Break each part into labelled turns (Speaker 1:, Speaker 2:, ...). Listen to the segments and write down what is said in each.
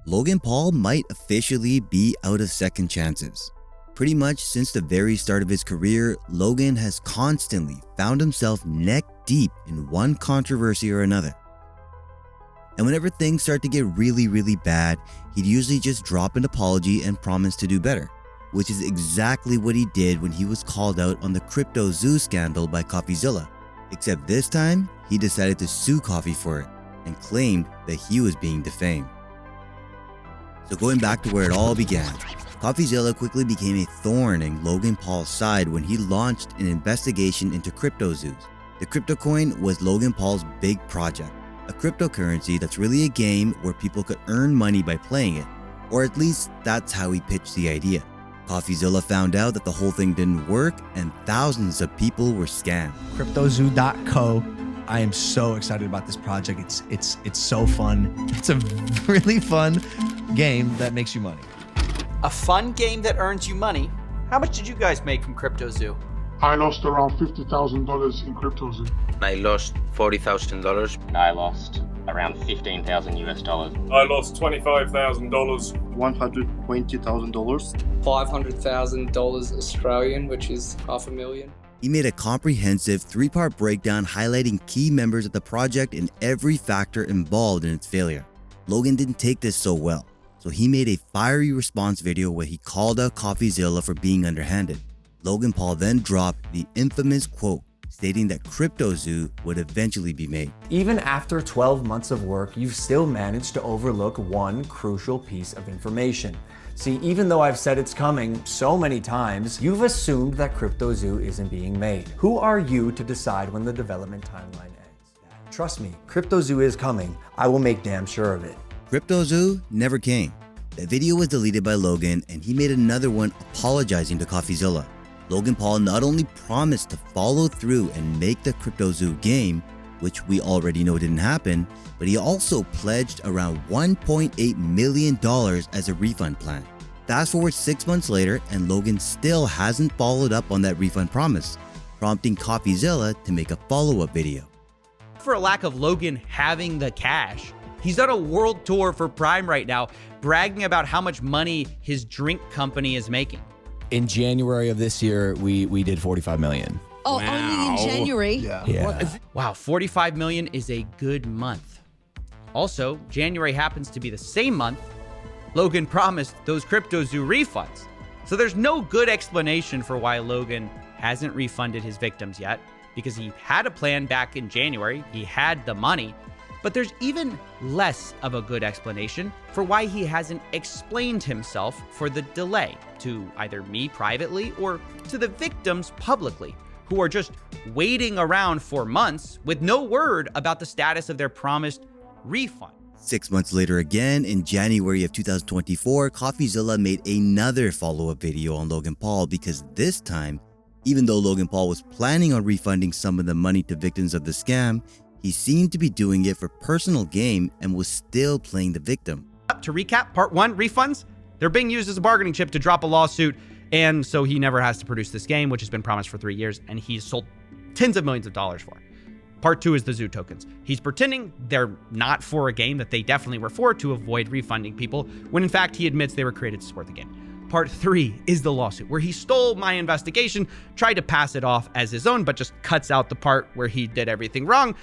Speaker 1: Logan Paul might officially be out of second chances. Pretty much since the very start of his career, Logan has constantly found himself neck deep in one controversy or another. And whenever things start to get really bad, he'd usually just drop an apology and promise to do better, which is exactly what he did when he was called out on the CryptoZoo scandal by Coffeezilla. Except this time, he decided to sue Coffee for it and claimed that he was being defamed. So going back to where it all began, Coffeezilla quickly became a thorn in Logan Paul's side when he launched an investigation into CryptoZoos. The crypto coin was Logan Paul's big project, a cryptocurrency that's really a game where people could earn money by playing it, or at least that's how he pitched the idea. Coffeezilla found out that the whole thing didn't work and thousands of people were scammed.
Speaker 2: CryptoZoo.co. I am so excited about this project. It's so fun. It's a really fun game that makes you money.
Speaker 3: A fun game that earns you money? How much did you guys make from CryptoZoo?
Speaker 4: I lost around $50,000 in CryptoZoo.
Speaker 5: I lost $40,000.
Speaker 6: I lost around $15,000 US.
Speaker 7: I lost $25,000.
Speaker 4: $120,000.
Speaker 8: $500,000 Australian, which is $500,000.
Speaker 1: He made a comprehensive 3-part breakdown highlighting key members of the project and every factor involved in its failure. Logan didn't take this so well, so he made a fiery response video where he called out Coffeezilla for being underhanded. Logan Paul then dropped the infamous quote stating that CryptoZoo would eventually be made.
Speaker 9: Even after 12 months of work, you've still managed to overlook one crucial piece of information. See, even though I've said it's coming so many times, you've assumed that CryptoZoo isn't being made. Who are you to decide when the development timeline ends? Trust me, CryptoZoo is coming. I will make damn sure of it.
Speaker 1: CryptoZoo never came. The video was deleted by Logan and he made another one apologizing to Coffeezilla. Logan Paul not only promised to follow through and make the CryptoZoo game, which we already know didn't happen, but he also pledged around $1.8 million as a refund plan. Fast forward 6 months later and Logan still hasn't followed up on that refund promise, prompting Coffeezilla to make a follow-up video.
Speaker 10: For a lack of Logan having the cash, he's on a world tour for Prime right now, bragging about how much money his drink company is making.
Speaker 2: In January of this year, we did 45 million.
Speaker 11: Oh, wow. Only in January?
Speaker 2: Yeah.
Speaker 10: Wow, 45 million is a good month. Also, January happens to be the same month Logan promised those CryptoZoo refunds. So there's no good explanation for why Logan hasn't refunded his victims yet, because he had a plan back in January, he had the money, but there's even less of a good explanation for why he hasn't explained himself for the delay to either me privately or to the victims publicly, who are just waiting around for months with no word about the status of their promised refund.
Speaker 1: 6 months later again, in January of 2024, Coffeezilla made another follow-up video on Logan Paul because this time, even though Logan Paul was planning on refunding some of the money to victims of the scam, he seemed to be doing it for personal gain and was still playing the victim.
Speaker 10: To recap, part 1, refunds. They're being used as a bargaining chip to drop a lawsuit, and so he never has to produce this game, which has been promised for 3 years, and he's sold tens of millions of dollars for. Part 2 is the Zoo tokens. He's pretending they're not for a game that they definitely were for to avoid refunding people, when in fact he admits they were created to support the game. Part 3 is the lawsuit, where he stole my investigation, tried to pass it off as his own, but just cuts out the part where he did everything wrong.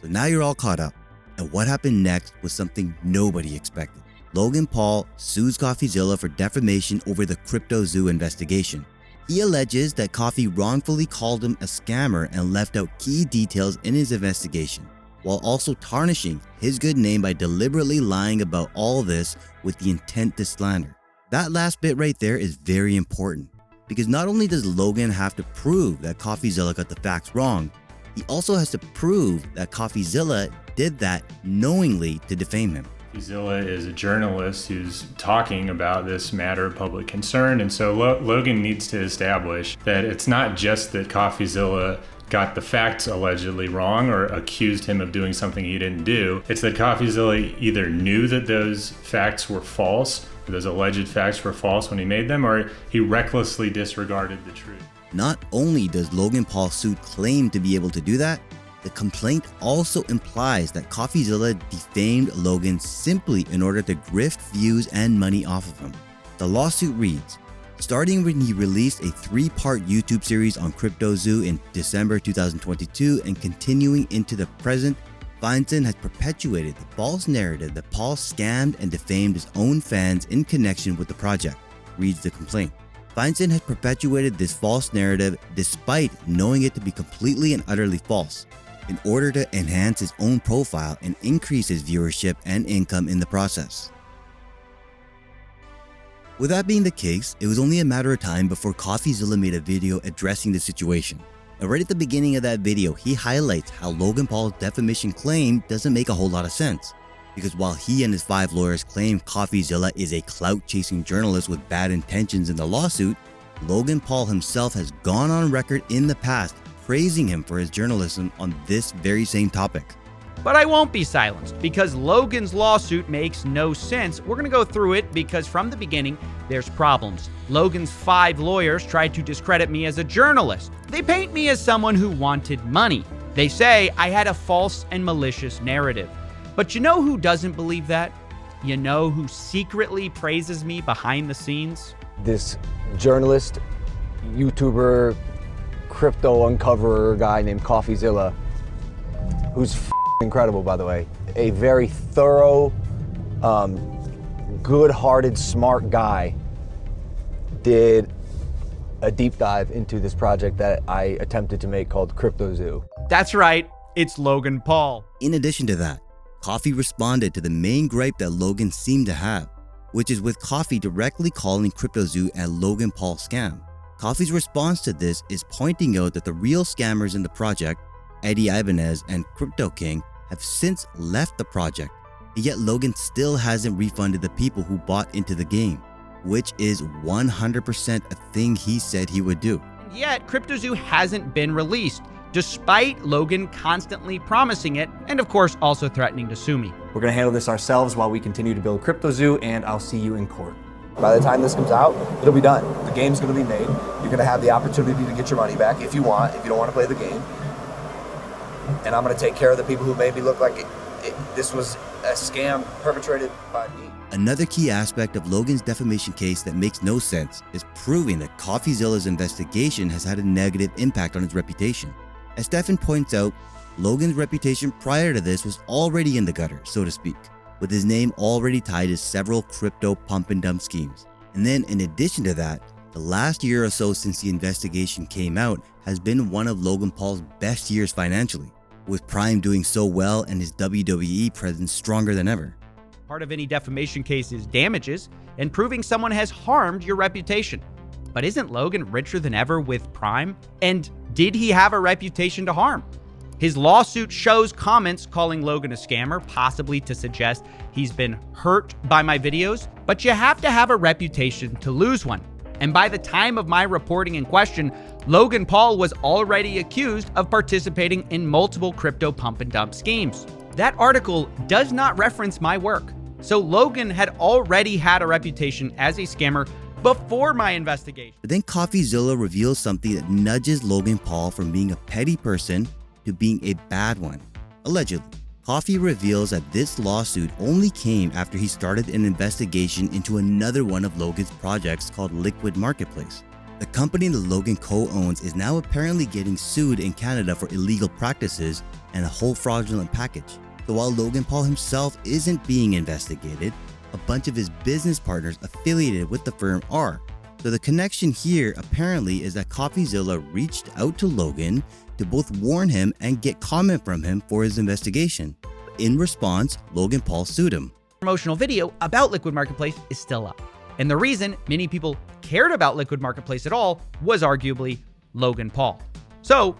Speaker 1: So now you're all caught up. And what happened next was something nobody expected. Logan Paul sues Coffeezilla for defamation over the CryptoZoo investigation. He alleges that Coffee wrongfully called him a scammer and left out key details in his investigation, while also tarnishing his good name by deliberately lying about all this with the intent to slander. That last bit right there is very important, because not only does Logan have to prove that Coffeezilla got the facts wrong, he also has to prove that Coffeezilla did that knowingly to defame him.
Speaker 7: Coffeezilla is a journalist who's talking about this matter of public concern, and so Logan needs to establish that it's not just that Coffeezilla got the facts allegedly wrong or accused him of doing something he didn't do. It's that Coffeezilla either knew that those facts were false, or those alleged facts were false when he made them, or he recklessly disregarded the truth.
Speaker 1: Not only does Logan Paul's suit claim to be able to do that, The complaint also implies that Coffeezilla defamed Logan simply in order to grift views and money off of him. The lawsuit reads, starting when he released a 3-part YouTube series on CryptoZoo in December 2022 and continuing into the present, Feinstein has perpetuated the false narrative that Paul scammed and defamed his own fans in connection with the project, reads the complaint. Feinstein has perpetuated this false narrative despite knowing it to be completely and utterly false, in order to enhance his own profile and increase his viewership and income in the process. With that being the case, it was only a matter of time before Coffeezilla made a video addressing the situation. And right at the beginning of that video, he highlights how Logan Paul's defamation claim doesn't make a whole lot of sense. Because while he and his 5 lawyers claim Coffeezilla is a clout-chasing journalist with bad intentions in the lawsuit, Logan Paul himself has gone on record in the past praising him for his journalism on this very same topic.
Speaker 10: But I won't be silenced because Logan's lawsuit makes no sense. We're going to go through it because from the beginning, there's problems. Logan's 5 lawyers tried to discredit me as a journalist. They paint me as someone who wanted money. They say I had a false and malicious narrative. But you know who doesn't believe that? You know who secretly praises me behind the scenes?
Speaker 9: This journalist, YouTuber, crypto uncoverer guy named Coffeezilla, who's incredible, by the way. A very thorough, good-hearted, smart guy, did a deep dive into this project that I attempted to make called CryptoZoo.
Speaker 10: That's right, it's Logan Paul.
Speaker 1: In addition to that, Coffee responded to the main gripe that Logan seemed to have, which is with Coffee directly calling CryptoZoo a Logan Paul scam. Coffee's response to this is pointing out that the real scammers in the project, Eddie Ibanez and Crypto King, have since left the project, yet Logan still hasn't refunded the people who bought into the game, which is 100% a thing he said he would do.
Speaker 10: And yet, CryptoZoo hasn't been released, despite Logan constantly promising it, and of course also threatening to sue me.
Speaker 9: We're gonna handle this ourselves while we continue to build CryptoZoo, and I'll see you in court. By the time this comes out, it'll be done. The game's gonna be made. You're gonna have the opportunity to get your money back if you want, if you don't wanna play the game. And I'm gonna take care of the people who made me look like this was a scam perpetrated by me.
Speaker 1: Another key aspect of Logan's defamation case that makes no sense is proving that Coffeezilla's investigation has had a negative impact on his reputation. As Stefan points out, Logan's reputation prior to this was already in the gutter, so to speak, with his name already tied to several crypto pump and dump schemes. And then in addition to that, the last year or so since the investigation came out has been one of Logan Paul's best years financially, with Prime doing so well and his WWE presence stronger than ever.
Speaker 10: Part of any defamation case is damages and proving someone has harmed your reputation. But isn't Logan richer than ever with Prime? And did he have a reputation to harm? His lawsuit shows comments calling Logan a scammer, possibly to suggest he's been hurt by my videos, but you have to have a reputation to lose one. And by the time of my reporting in question, Logan Paul was already accused of participating in multiple crypto pump and dump schemes. That article does not reference my work. So Logan had already had a reputation as a scammer before my investigation.
Speaker 1: But then Coffeezilla reveals something that nudges Logan Paul from being a petty person to being a bad one. Allegedly, Coffee reveals that this lawsuit only came after he started an investigation into another one of Logan's projects called Liquid Marketplace. The company that Logan co-owns is now apparently getting sued in Canada for illegal practices and a whole fraudulent package. So while Logan Paul himself isn't being investigated, a bunch of his business partners affiliated with the firm are. So the connection here apparently is that Coffeezilla reached out to Logan to both warn him and get comment from him for his investigation. In response, Logan Paul sued him.
Speaker 10: Promotional video about Liquid Marketplace is still up. And the reason many people cared about Liquid Marketplace at all was arguably Logan Paul. So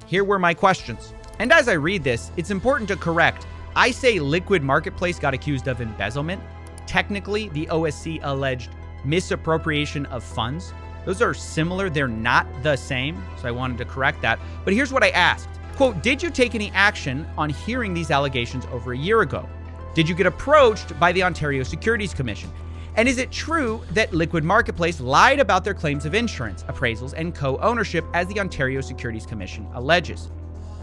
Speaker 10: here were my questions. And as I read this, it's important to correct. I say Liquid Marketplace got accused of embezzlement. Technically, the OSC alleged misappropriation of funds. Those are similar, they're not the same, so I wanted to correct that. But here's what I asked. Quote, did you take any action on hearing these allegations over a year ago? Did you get approached by the Ontario Securities Commission? And is it true that Liquid Marketplace lied about their claims of insurance, appraisals, and co-ownership as the Ontario Securities Commission alleges?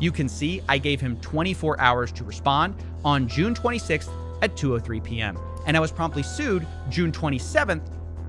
Speaker 10: You can see I gave him 24 hours to respond on June 26th at 2:03 p.m. and I was promptly sued June 27th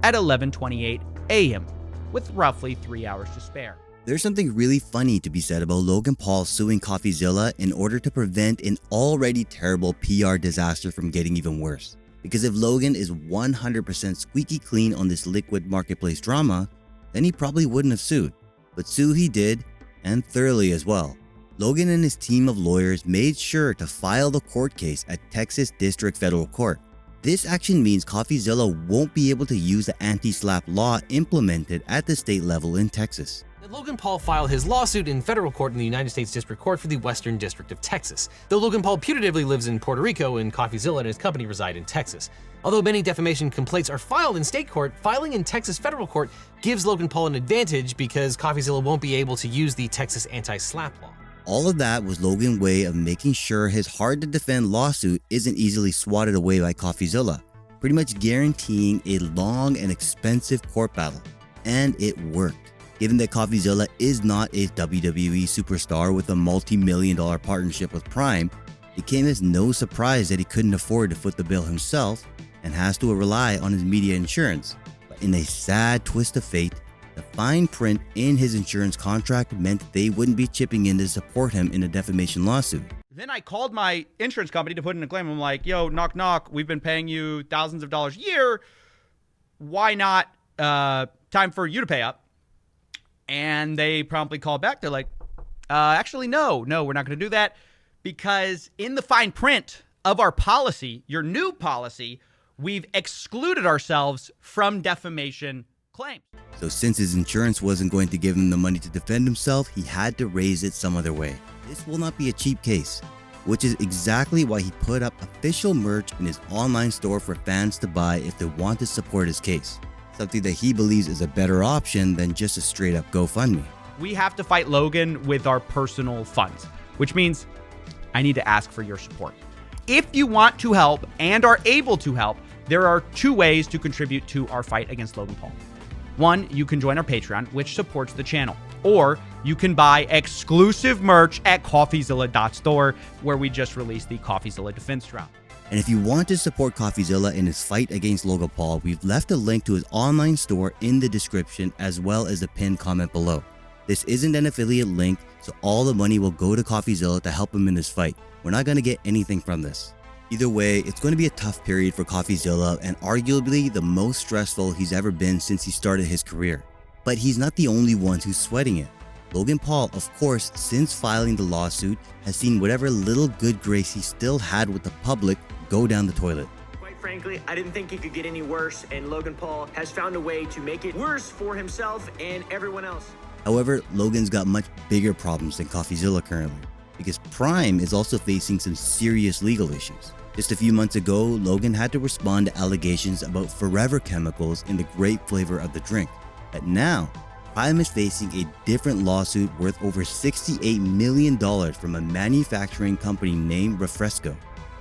Speaker 10: at 11:28 a.m. with roughly 3 hours to spare.
Speaker 1: There's something really funny to be said about Logan Paul suing Coffeezilla in order to prevent an already terrible PR disaster from getting even worse. Because if Logan is 100% squeaky clean on this liquid marketplace drama, then he probably wouldn't have sued. But sue he did, and thoroughly as well. Logan and his team of lawyers made sure to file the court case at Texas District Federal Court. This action means Coffeezilla won't be able to use the anti-slap law implemented at the state level in Texas.
Speaker 12: Logan Paul filed his lawsuit in federal court in the United States District Court for the Western District of Texas. Though Logan Paul putatively lives in Puerto Rico and Coffeezilla and his company reside in Texas. Although many defamation complaints are filed in state court, filing in Texas federal court gives Logan Paul an advantage because Coffeezilla won't be able to use the Texas anti-slap law.
Speaker 1: All of that was Logan's way of making sure his hard-to-defend lawsuit isn't easily swatted away by Coffeezilla, pretty much guaranteeing a long and expensive court battle. And it worked. Given that Coffeezilla is not a WWE superstar with a multi-million-dollar partnership with Prime, it came as no surprise that he couldn't afford to foot the bill himself and has to rely on his media insurance. But in a sad twist of fate, the fine print in his insurance contract meant they wouldn't be chipping in to support him in a defamation lawsuit.
Speaker 10: Then I called my insurance company to put in a claim. I'm like, yo, knock, knock. We've been paying you thousands of dollars a year. Why not time for you to pay up? And they promptly called back. They're like, actually, no, we're not going to do that because in the fine print of our policy, your new policy, we've excluded ourselves from defamation claims.
Speaker 1: So since his insurance wasn't going to give him the money to defend himself, he had to raise it some other way. This will not be a cheap case, which is exactly why he put up official merch in his online store for fans to buy if they want to support his case. Something that he believes is a better option than just a straight up GoFundMe.
Speaker 10: We have to fight Logan with our personal funds, which means I need to ask for your support. If you want to help and are able to help, there are two ways to contribute to our fight against Logan Paul. One, you can join our Patreon, which supports the channel, or you can buy exclusive merch at Coffeezilla.store, where we just released the Coffeezilla defense drop.
Speaker 1: And if you want to support Coffeezilla in his fight against Logan Paul, we've left a link to his online store in the description as well as the pinned comment below. This isn't an affiliate link, so all the money will go to Coffeezilla to help him in his fight. We're not going to get anything from this. Either way, it's going to be a tough period for Coffeezilla and arguably the most stressful he's ever been since he started his career. But he's not the only one who's sweating it. Logan Paul, of course, since filing the lawsuit, has seen whatever little good grace he still had with the public go down the toilet.
Speaker 13: Quite frankly, I didn't think it could get any worse, and Logan Paul has found a way to make it worse for himself and everyone else.
Speaker 1: However, Logan's got much bigger problems than Coffeezilla currently, because Prime is also facing some serious legal issues. Just a few months ago, Logan had to respond to allegations about forever chemicals in the grape flavor of the drink. But now, Prime is facing a different lawsuit worth over $68 million from a manufacturing company named Refresco.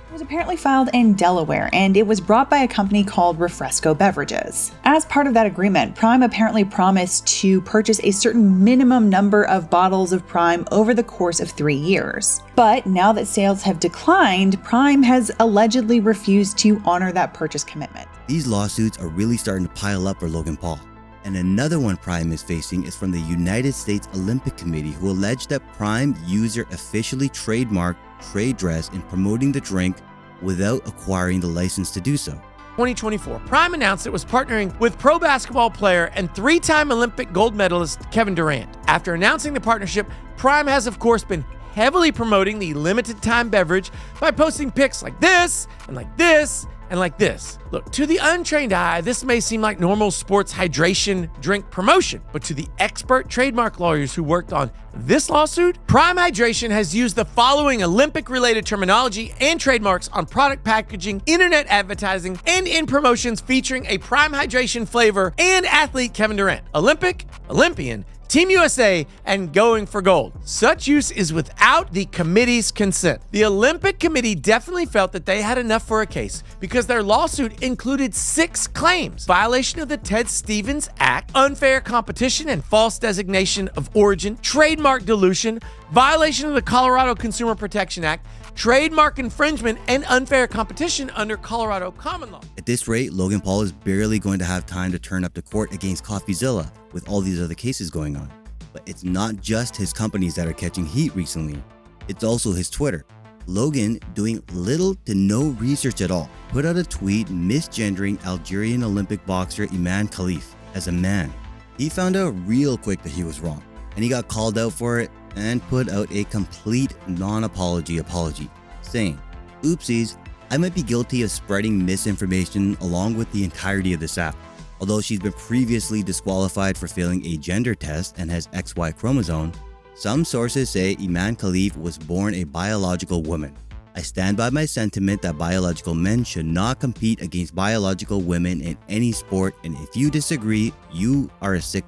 Speaker 14: It was apparently filed in Delaware, and it was brought by a company called Refresco Beverages. As part of that agreement, Prime apparently promised to purchase a certain minimum number of bottles of Prime over the course of 3 years. But now that sales have declined, Prime has allegedly refused to honor that purchase commitment.
Speaker 1: These lawsuits are really starting to pile up for Logan Paul. And another one Prime is facing is from the United States Olympic Committee, who alleged that Prime user officially trademarked trade dress in promoting the drink without acquiring the license to do so.
Speaker 15: 2024, Prime announced it was partnering with pro basketball player and 3-time Olympic gold medalist Kevin Durant. After announcing the partnership, Prime has of course been heavily promoting the limited time beverage by posting pics like this and like this and like this. Look, to the untrained eye, this may seem like normal sports hydration drink promotion, but to the expert trademark lawyers who worked on this lawsuit, Prime Hydration has used the following Olympic-related terminology and trademarks on product packaging, internet advertising, and in promotions featuring a Prime Hydration flavor and athlete Kevin Durant. Olympic, Olympian, Team USA, and going for gold. Such use is without the committee's consent. The Olympic Committee definitely felt that they had enough for a case because their lawsuit included 6 claims: violation of the Ted Stevens Act, unfair competition and false designation of origin, trademark dilution, violation of the Colorado Consumer Protection Act, trademark infringement, and unfair competition under Colorado common law.
Speaker 1: At this rate, Logan Paul is barely going to have time to turn up to court against Coffeezilla with all these other cases going on. But it's not just his companies that are catching heat recently, it's also his Twitter. Logan, doing little to no research at all, put out a tweet misgendering Algerian Olympic boxer Iman Khalif as a man. He found out real quick that he was wrong, and he got called out for it and put out a complete non-apology apology, saying, "Oopsies, I might be guilty of spreading misinformation along with the entirety of this app. Although she's been previously disqualified for failing a gender test and has XY chromosome, some sources say Iman Khalif was born a biological woman. I stand by my sentiment that biological men should not compete against biological women in any sport, and if you disagree, you are a sick."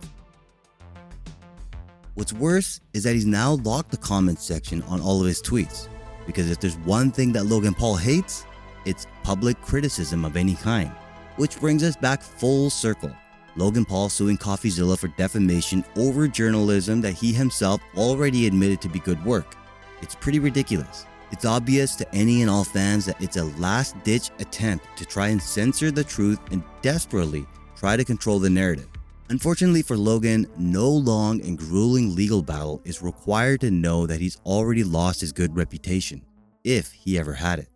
Speaker 1: What's worse is that he's now locked the comments section on all of his tweets, because if there's one thing that Logan Paul hates, it's public criticism of any kind. Which brings us back full circle. Logan Paul suing Coffeezilla for defamation over journalism that he himself already admitted to be good work. It's pretty ridiculous. It's obvious to any and all fans that it's a last-ditch attempt to try and censor the truth and desperately try to control the narrative. Unfortunately for Logan, no long and grueling legal battle is required to know that he's already lost his good reputation, if he ever had it.